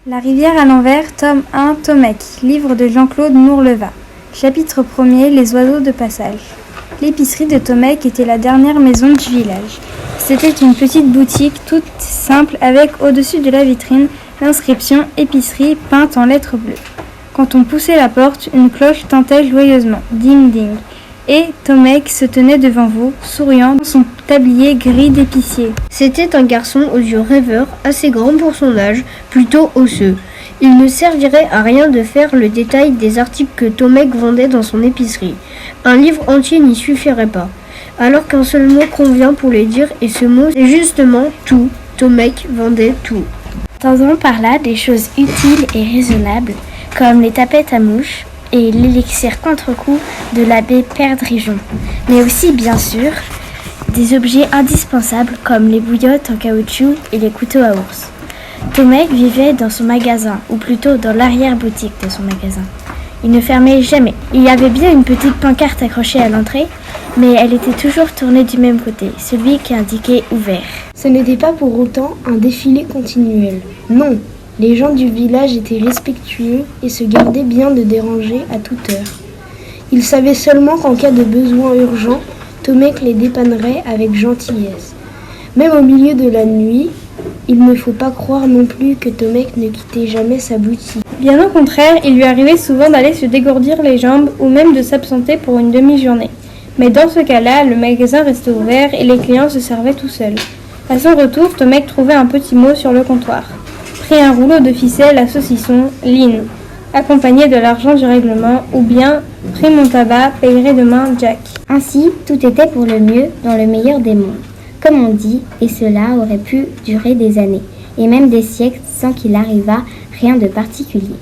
La rivière à l'envers, tome 1, Tomek, livre de Jean-Claude Nourleva. Chapitre 1er, les oiseaux de passage. L'épicerie de Tomek était la dernière maison du village. C'était une petite boutique toute simple avec au-dessus de la vitrine l'inscription « Épicerie » peinte en lettres bleues. Quand on poussait la porte, une cloche tintait joyeusement « Ding ding » et Tomek se tenait devant vous, souriant dans son tablier gris d'épicier. C'était un garçon aux yeux rêveurs, assez grand pour son âge, plutôt osseux. Il ne servirait à rien de faire le détail des articles que Tomek vendait dans son épicerie. Un livre entier n'y suffirait pas. Alors qu'un seul mot convient pour les dire, et ce mot, c'est justement tout. Tomek vendait tout. Entendons par là des choses utiles et raisonnables, comme les tapettes à mouches et l'élixir contre-coup de l'abbé Perdrigeon, mais aussi, bien sûr, des objets indispensables comme les bouillottes en caoutchouc et les couteaux à ours. Tomek vivait dans son magasin, ou plutôt dans l'arrière-boutique de son magasin. Il ne fermait jamais. Il y avait bien une petite pancarte accrochée à l'entrée, mais elle était toujours tournée du même côté, celui qui indiquait « ouvert ». Ce n'était pas pour autant un défilé continuel. Non, les gens du village étaient respectueux et se gardaient bien de déranger à toute heure. Ils savaient seulement qu'en cas de besoin urgent, Tomek les dépannerait avec gentillesse. Même au milieu de la nuit, il ne faut pas croire non plus que Tomek ne quittait jamais sa boutique. Bien au contraire, il lui arrivait souvent d'aller se dégourdir les jambes ou même de s'absenter pour une demi-journée. Mais dans ce cas-là, le magasin restait ouvert et les clients se servaient tout seuls. À son retour, Tomek trouvait un petit mot sur le comptoir. Prit un rouleau de ficelle à saucisson, Lynn, accompagné de l'argent du règlement, ou bien pris mon tabac, payerai demain Jack. Ainsi, tout était pour le mieux dans le meilleur des mondes, comme on dit, et cela aurait pu durer des années, et même des siècles sans qu'il arrivât rien de particulier.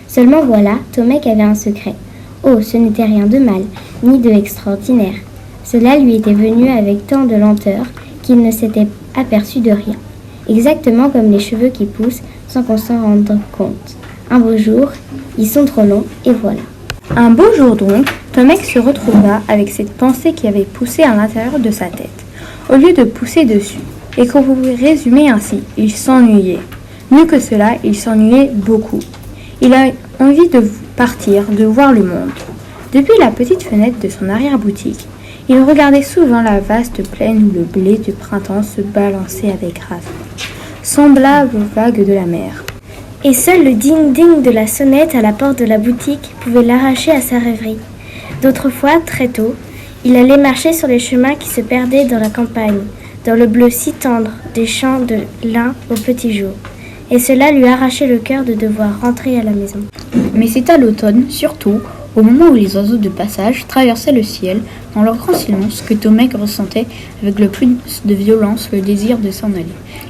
Seulement voilà, Tomek avait un secret. Oh, ce n'était rien de mal, ni de extraordinaire. Cela lui était venu avec tant de lenteur qu'il ne s'était aperçu de rien. Exactement comme les cheveux qui poussent sans qu'on s'en rende compte. Un beau jour, ils sont trop longs, et voilà. Un beau jour donc, Tomek se retrouva avec cette pensée qui avait poussé à l'intérieur de sa tête, au lieu de pousser dessus, et qu'on pouvait résumer ainsi, il s'ennuyait. Mieux que cela, il s'ennuyait beaucoup. Il a envie de partir, de voir le monde. Depuis la petite fenêtre de son arrière-boutique, il regardait souvent la vaste plaine où le blé du printemps se balançait avec grâce, semblable aux vagues de la mer. Et seul le ding-ding de la sonnette à la porte de la boutique pouvait l'arracher à sa rêverie. D'autres fois, très tôt, il allait marcher sur les chemins qui se perdaient dans la campagne, dans le bleu si tendre des champs de lin au petit jour. Et cela lui arrachait le cœur de devoir rentrer à la maison. Mais c'est à l'automne, surtout, au moment où les oiseaux de passage traversaient le ciel, dans leur grand silence, que Tomek ressentait avec le plus de violence le désir de s'en aller.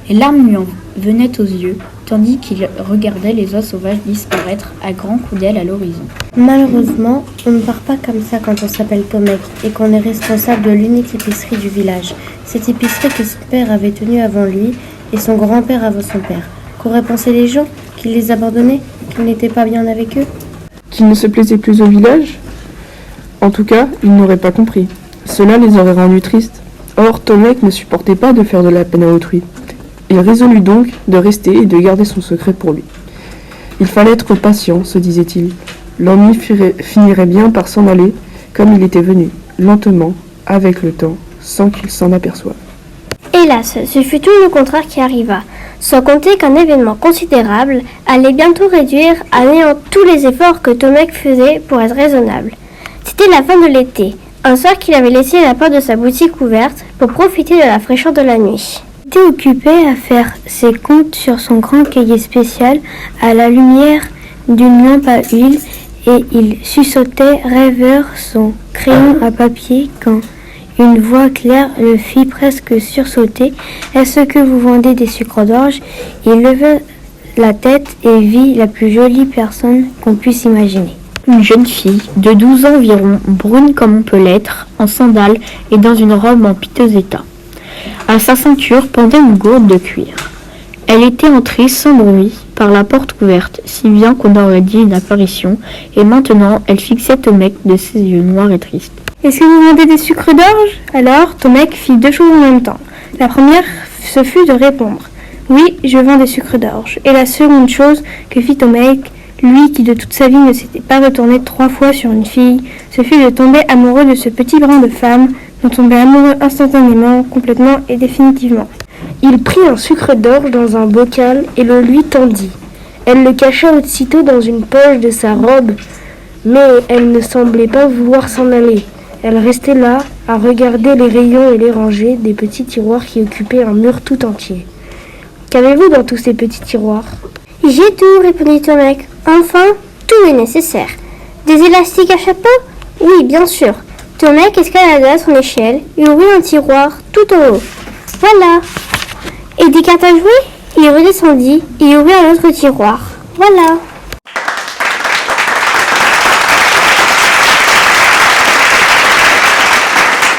Les larmes lui en venaient aux yeux, tandis qu'il regardait les oies sauvages disparaître à grands coups d'aile à l'horizon. Malheureusement, on ne part pas comme ça quand on s'appelle Tomek et qu'on est responsable de l'unique épicerie du village. Cette épicerie que son père avait tenue avant lui et son grand-père avant son père. Qu'auraient pensé les gens? Qu'il les abandonnait? Qu'il n'était pas bien avec eux? Qu'il ne se plaisait plus au village? En tout cas, ils n'auraient pas compris. Cela les aurait rendus tristes. Or, Tomek ne supportait pas de faire de la peine à autrui. Il résolut donc de rester et de garder son secret pour lui. Il fallait être patient, se disait-il. L'ennui finirait bien par s'en aller, comme il était venu, lentement, avec le temps, sans qu'il s'en aperçoive. Hélas, ce fut tout le contraire qui arriva, sans compter qu'un événement considérable allait bientôt réduire à néant tous les efforts que Tomek faisait pour être raisonnable. C'était la fin de l'été, un soir qu'il avait laissé la porte de sa boutique ouverte pour profiter de la fraîcheur de la nuit. Il était occupé à faire ses comptes sur son grand cahier spécial à la lumière d'une lampe à huile et il suçotait rêveur son crayon à papier quand une voix claire le fit presque sursauter. « Est-ce que vous vendez des sucres d'orge ?» Il leva la tête et vit la plus jolie personne qu'on puisse imaginer. Une jeune fille, de 12 ans environ, brune comme on peut l'être, en sandales et dans une robe en piteux état. À sa ceinture pendait une gourde de cuir. Elle était entrée sans bruit par la porte ouverte, si bien qu'on aurait dit une apparition, et maintenant elle fixait Tomek de ses yeux noirs et tristes. « Est-ce que vous vendez des sucres d'orge ?» Alors, Tomek fit deux choses en même temps. La première, ce fut de répondre. Oui, je vends des sucres d'orge. Et la seconde chose que fit Tomek, lui qui de toute sa vie ne s'était pas retourné 3 fois sur une fille, ce fut de tomber amoureux de ce petit brin de femme, de tomber amoureux instantanément, complètement et définitivement. Il prit un sucre d'orge dans un bocal et le lui tendit. Elle le cacha aussitôt dans une poche de sa robe, mais elle ne semblait pas vouloir s'en aller. Elle restait là, à regarder les rayons et les rangées des petits tiroirs qui occupaient un mur tout entier. « Qu'avez-vous dans tous ces petits tiroirs ?»« J'ai tout, répondit Tomek. Enfin, tout est nécessaire. Des élastiques à chapeau? Oui, bien sûr. Tomek escalada son échelle et ouvrit un tiroir tout en haut. Voilà. Et des cartes à jouer? Il redescendit et ouvrit un autre tiroir. Voilà.